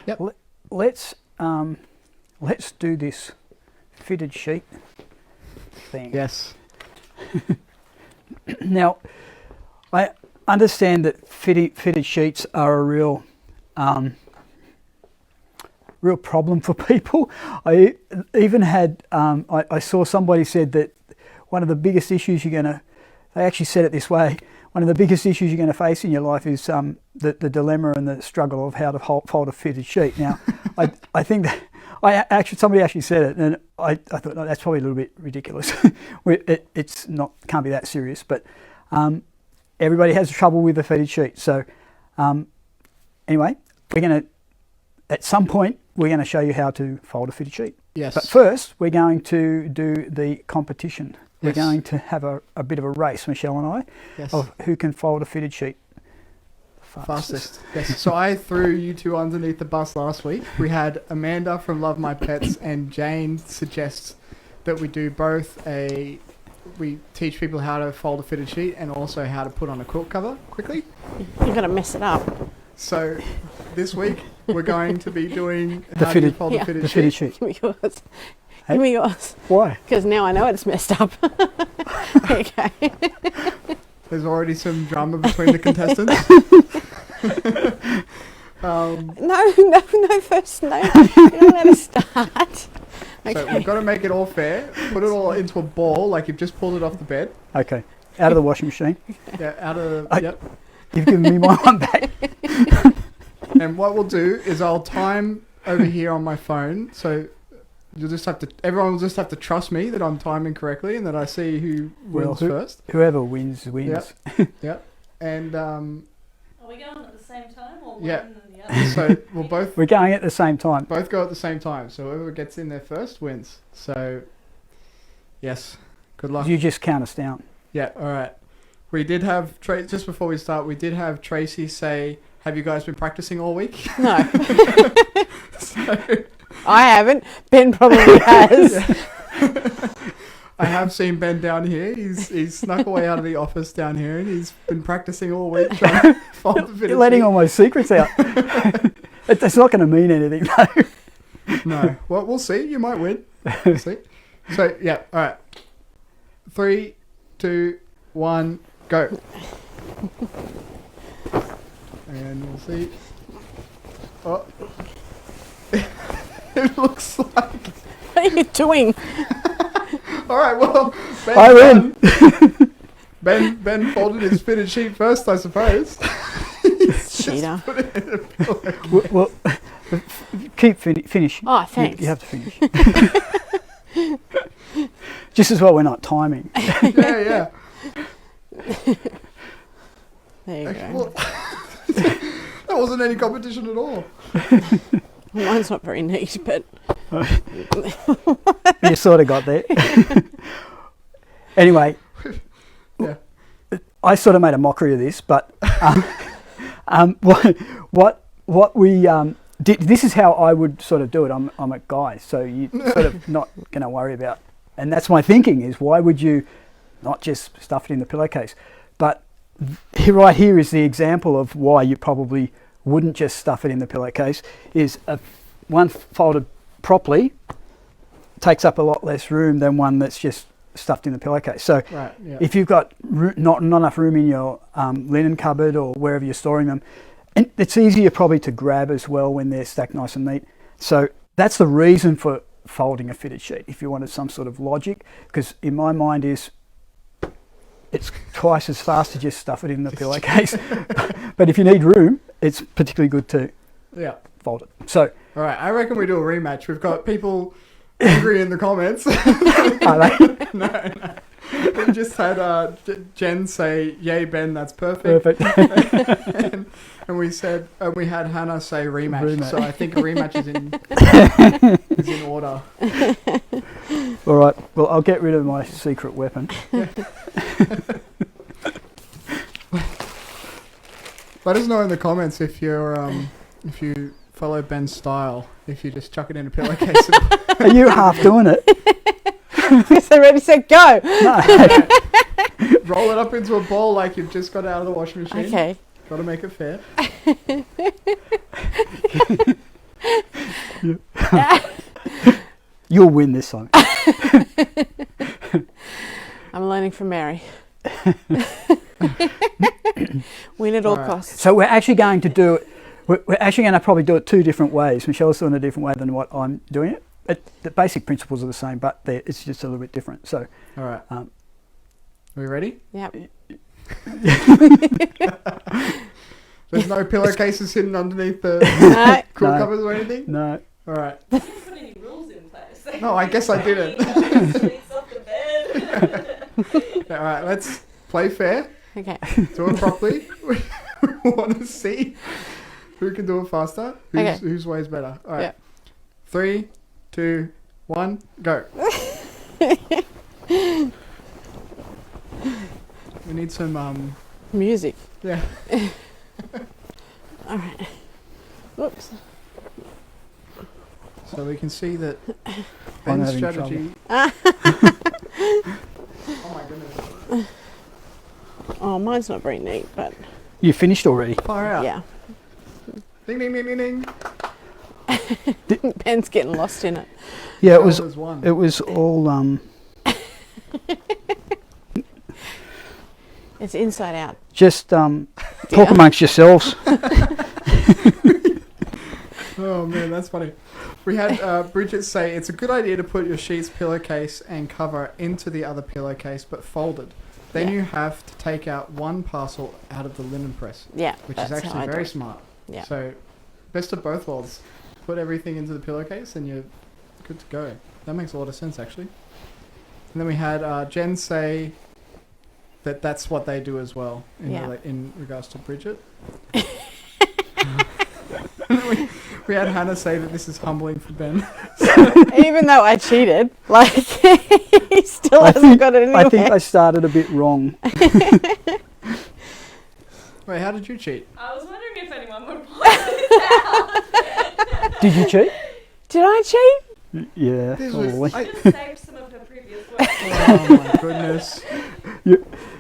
Yep. Let's do this fitted sheet thing. Yes. Now, I understand that fitted sheets are a real problem for people. I even had I saw somebody said that one of the biggest issues they actually said it this way. One of the biggest issues you're going to face in your life is the dilemma and the struggle of how to fold a fitted sheet. Now, I think that somebody actually said it, and I thought, no, that's probably a little bit ridiculous. It's not, can't be that serious, but everybody has trouble with a fitted sheet. So anyway, at some point we're going to show you how to fold a fitted sheet. Yes. But first, we're going to do the competition. Yes. We're going to have a bit of a race, Michelle and I, Yes. of who can fold a fitted sheet Fastest. Yes. So I threw you two underneath the bus last week. We had Amanda from Love My Pets and Jane suggests that we do both we teach people how to fold a fitted sheet and also how to put on a quilt cover quickly. You're going to mess it up. So this week we're going to be doing The how do you fitted- fold Yeah. a fitted the sheet. fitted sheet. Give me yours. Hey? Give me yours. Why? Because now I know it's messed up. Okay. There's already some drama between the contestants. No, first, no. You don't let us start. So Okay. we've got to make it all fair. Put it all into a ball like you've just pulled it off the bed. Okay. Out of the washing machine. Yeah, out of I- yep. You've given me my one back. And what we'll do is I'll time over here on my phone. So everyone will just have to trust me that I'm timing correctly and that I see who wins first. Whoever wins, wins. Yep. And Are we going at the same time or one Yeah. and then the other? so we'll both We're going at the same time. go at the same time. So whoever gets in there first wins. So yes, good luck. You just count us down. Yeah, all right. We did have, just before we start, we did have Tracy say, have you guys been practicing all week? No, So, I haven't. Ben probably has. I have seen Ben down here. He's snuck away out of the office down here and he's been practicing all week trying to fold the fitted You're letting sheet. all my secrets out. It's not going to mean anything, though. No. Well, we'll see. You might win. We'll see. So, yeah, all right. 3, 2, 1, go. And we'll see. Oh. It looks like... What are you doing? All right, well, Ben, I win. Ben folded his fitted sheet first, I suppose. He's just Cheater. put it in a pillow. Well, finish. Oh, thanks. You have to finish. Just as well we're not timing. Yeah. There you Actually, go. well, that wasn't any competition at all. Mine's not very neat, but You sort of got there. Anyway, Yeah. I sort of made a mockery of this, but what we did. This is how I would sort of do it. I'm a guy, so you sort of not going to worry about. And that's my thinking: is why would you not just stuff it in the pillowcase? But right here is the example of why you probably wouldn't just stuff it in the pillowcase. Is one folded properly takes up a lot less room than one that's just stuffed in the pillowcase. So Right, yeah. if you've got not enough room in your linen cupboard or wherever you're storing them, and it's easier probably to grab as well when they're stacked nice and neat. So that's the reason for folding a fitted sheet, if you wanted some sort of logic, because in my mind it's twice as fast to just stuff it in the pillowcase. But if you need room, it's particularly good to Yeah. fold it. So All right, I reckon we do a rematch. We've got people angry in the comments. are they? No. We just had Jen say, "Yay, Ben, that's perfect." Perfect. And we said, we had Hannah say rematch. Rematch. So I think a rematch is in order. All right. Well, I'll get rid of my secret weapon. Let us know in the comments if if you follow Ben's style. If you just chuck it in a pillowcase. Are you half doing it? So ready, set, go. No. Roll it up into a ball like you've just got out of the washing machine. Okay. Got to make it fair. You'll win this time. I'm learning from Mary. Win at all Alright. costs. So we're actually going to do it. We're actually going to probably do it two different ways. Michelle's doing it a different way than what I'm doing it. The basic principles are the same, but it's just a little bit different. So, All right. Are Um, we ready? Yep. There's no pillowcases hidden underneath the No. cool No. covers or anything? no, All right. You didn't put any rules in place. No, I guess I didn't. Sheets off the bed. All right, let's play fair. Okay. Do it properly. We want to see who can do it faster. Okay. Whose way is better. All right. Yeah. 3, 2, 1, go. We need some, Music. yeah. All right. Whoops. So we can see that I'm Ben's having strategy. Oh my goodness. Oh, mine's not very neat, but you finished already. Far out. yeah. Ding, ding, ding, ding, ding. Ben's getting lost in it. Yeah, it That was. one. It was all It's inside out. just talk Yeah. amongst yourselves. Oh man, that's funny. We had Bridget say it's a good idea to put your sheets, pillowcase, and cover into the other pillowcase, but folded. Then Yeah. you have to take out one parcel out of the linen press, Yeah. which that's is how actually I do very it. smart. Yeah. So, best of both worlds. Put everything into the pillowcase, and you're good to go. That makes a lot of sense, actually. And then we had Jen say that that's what they do as well in, Yeah. in regards to Bridget. we had Hannah say that this is humbling for Ben. Even though I cheated, like he still I hasn't think- got it anywhere. I think I started a bit wrong. Wait, how did you cheat? I was wondering if anyone would point this out. Did you cheat? Did I cheat? Yeah, This was- probably. I- Just saved some of her previous work. Oh my goodness.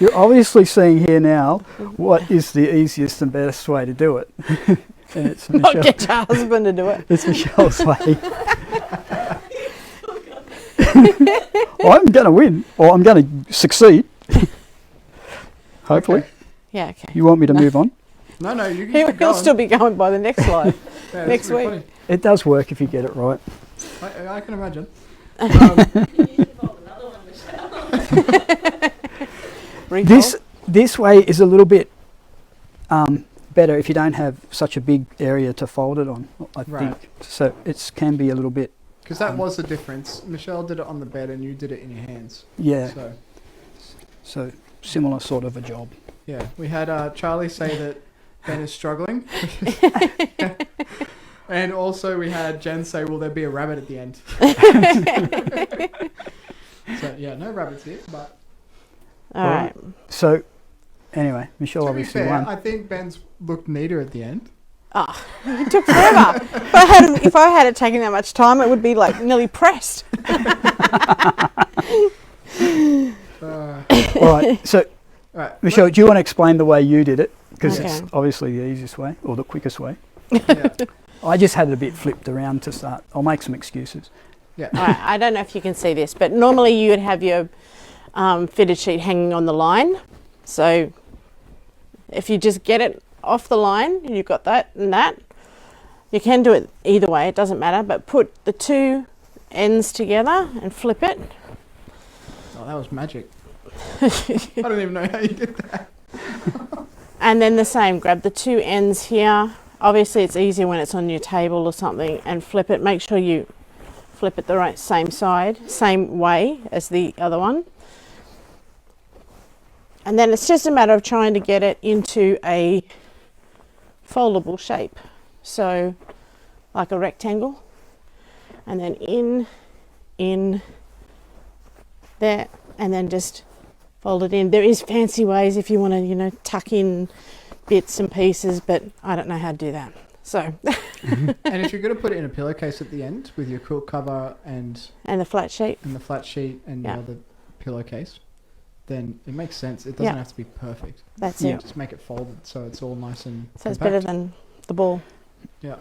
You're obviously seeing here now what is the easiest and best way to do it. And it's Not Michelle. get your husband to do it. It's Michelle's way. I'm going to win, or I'm going to succeed. Hopefully. Okay. Yeah. Okay. You want me to move on? No, you can He'll keep going. still be going by the next slide. Yeah, that's next pretty week. It does work if you get it right. funny. I can imagine. You need to fold another one, Michelle. Refold. This way is a little bit better if you don't have such a big area to fold it on, I Right. think. So it can be a little bit, Because that was the difference. Michelle did it on the bed and you did it in your hands. yeah, So, so similar sort of a job. yeah. We had Charlie say that Ben is struggling. And also we had Jen say, will there be a rabbit at the end? So, yeah, no rabbits here. But All right. So anyway, Michelle to be obviously fair, won. I think Ben's looked neater at the end. Oh, it took forever. If I had it taken that much time, it would be like nearly pressed. All All right, so right. Michelle, do you want to explain the way you did it? Because it's Okay. obviously the easiest way or the quickest way. Yeah. I just had it a bit flipped around to start. I'll make some excuses. Yeah. All right, I don't know if you can see this, but normally you would have your fitted sheet hanging on the line. So if you just get it off the line, you've got that and that. You can do it either way, it doesn't matter, but put the two ends together and flip it. Oh, that was magic. I don't even know how you did that. And then the same, grab the two ends here. Obviously it's easier when it's on your table or something, and flip it. Make sure you flip it the right same side, same way as the other one. And then it's just a matter of trying to get it into a foldable shape. So like a rectangle. And then in, there, and then just fold it in. There is fancy ways if you want to, tuck in bits and pieces, but I don't know how to do that. So, And if you're going to put it in a pillowcase at the end with your quilt cover and and the flat sheet. the flat sheet and Yeah. your other pillowcase, then it makes sense. It doesn't Yeah. have to be perfect. That's Yeah. it. Just make it folded so it's all nice and So it's compact. better than the ball. Yeah.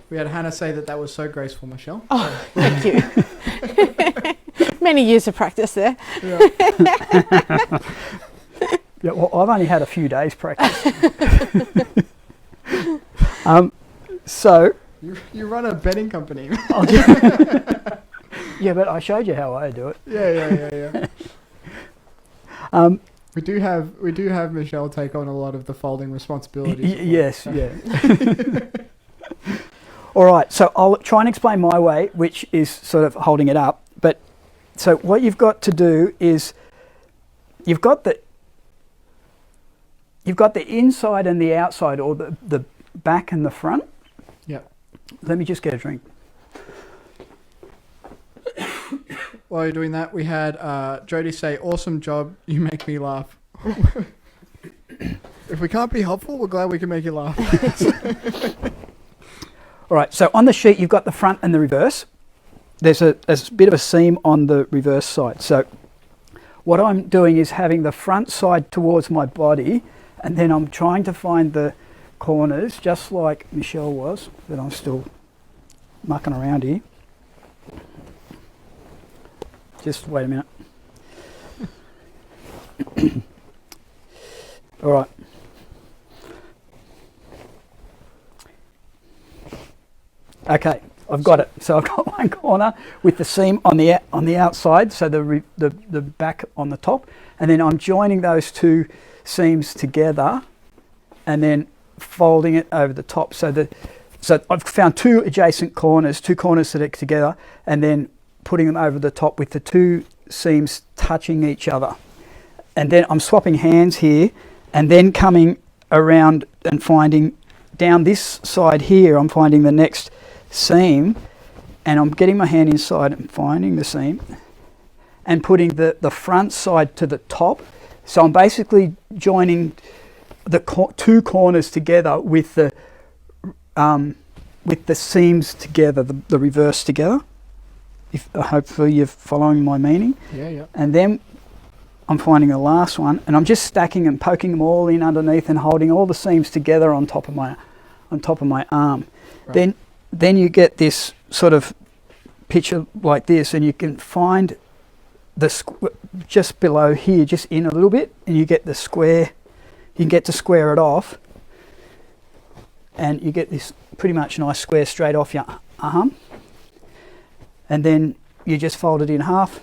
We had Hannah say that was so graceful, Michelle. Oh, thank you. Many years of practice there. Yeah. Yeah, well, I've only had a few days practice. So, You run a betting company. yeah, but I showed you how I do it. Yeah. We do have Michelle take on a lot of the folding responsibilities. Yes, yeah. All right, so I'll try and explain my way, which is sort of holding it up. But so what you've got to do is you've got the inside and the outside, or the back and the front. Yep. Let me just get a drink. While you're doing that, we had Jody say, "Awesome job, you make me laugh." If we can't be helpful, we're glad we can make you laugh. All right, so on the sheet you've got the front and the reverse. There's a bit of a seam on the reverse side. So what I'm doing is having the front side towards my body, and then I'm trying to find the corners, just like Michelle was, but I'm still mucking around here. Just wait a minute. All right. Okay, I've got it. So I've got one corner with the seam on the outside, so the back on the top, and then I'm joining those two seams together, and then folding it over the top. So I've found two adjacent corners, two corners that are together, and then putting them over the top with the two seams touching each other. And then I'm swapping hands here, and then coming around and finding down this side here, I'm finding the next seam, and I'm getting my hand inside and finding the seam and putting the front side to the top. So I'm basically joining the two corners together with the seams together, the reverse together. Hopefully you're following my meaning. Yeah. And then I'm finding the last one, and I'm just stacking and poking them all in underneath and holding all the seams together on top of my arm. Right. Then you get this sort of picture like this, and you can find just below here, just in a little bit, and you get the square. You can get to square it off, and you get this pretty much nice square straight off your arm. And then you just fold it in half,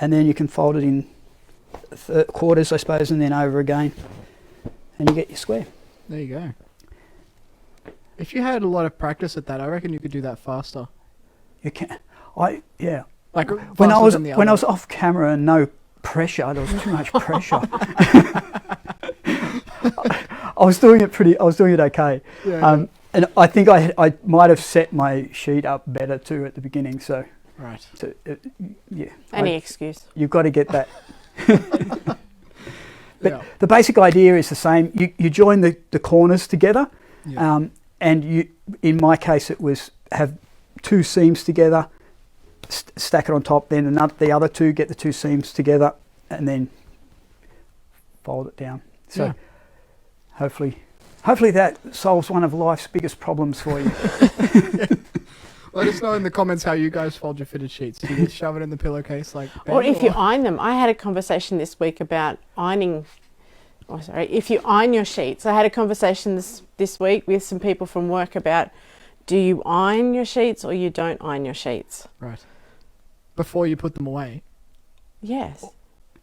and then you can fold it in quarters, I suppose, and then over again, and you get your square. There you go. If you had a lot of practice at that, I reckon you could do that faster. You can. Like When I faster than the was other. off camera and no pressure, there was too much pressure. I was doing it okay. Yeah. And I think I might have set my sheet up better too at the beginning. So, Right. yeah. Any excuse. You've got to get that. But Yeah. the basic idea is the same. You join the corners together, Yeah. and you, in my case, it was have two seams together, stack it on top. Then the other two, get the two seams together, and then fold it down. So Yeah. hopefully that solves one of life's biggest problems for you. Let us know in the comments how you guys fold your fitted sheets. Do you just shove it in the pillowcase like Or Ben, if you iron them. I had a conversation this week about ironing. If you iron your sheets. I had a conversation this week with some people from work about, do you iron your sheets or you don't iron your sheets? Right. Before you put them away. Yes.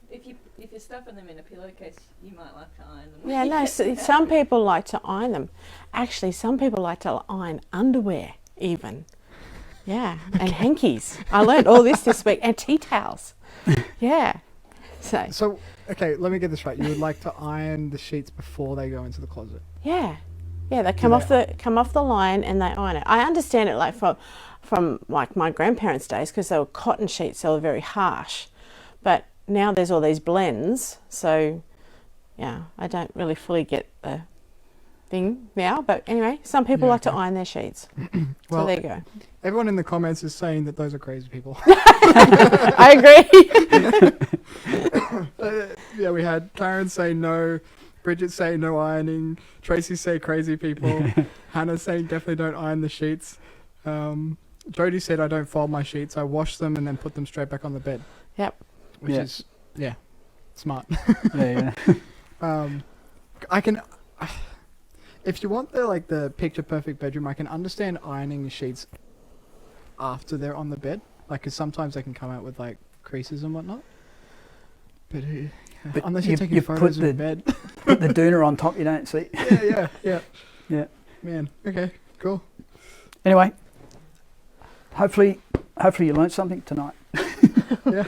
If you're stuffing them in a pillowcase, you might like to iron them. Yeah, no, some people like to iron them. Actually, some people like to iron underwear even. Yeah, and hankies. I learned all this week. And tea towels. Yeah. So, okay, let me get this right. You would like to iron the sheets before they go into the closet. Yeah, they come off the line and they iron it. I understand it like from like my grandparents' days, because they were cotton sheets, they were very harsh. But now there's all these blends, so yeah, I don't really fully get the thing now. But anyway, some people like to iron their sheets. Well, so there you go. Everyone in the comments is saying that those are crazy people. I agree. Yeah, we had Karen say no. Bridget saying no ironing. Tracy say crazy people. Hannah saying definitely don't iron the sheets. Jody said I don't fold my sheets. I wash them and then put them straight back on the bed. Yep. Which Yeah. is, yeah, smart. Yeah. I can, if you want the picture perfect bedroom, I can understand ironing the sheets after they're on the bed. Like, 'cause sometimes they can come out with like creases and whatnot. But, But unless you're you- taking you photos put of bed. Put the doona on top, you don't see. Yeah. Yeah. Man, okay, cool. Anyway, hopefully you learnt something tonight. Yeah.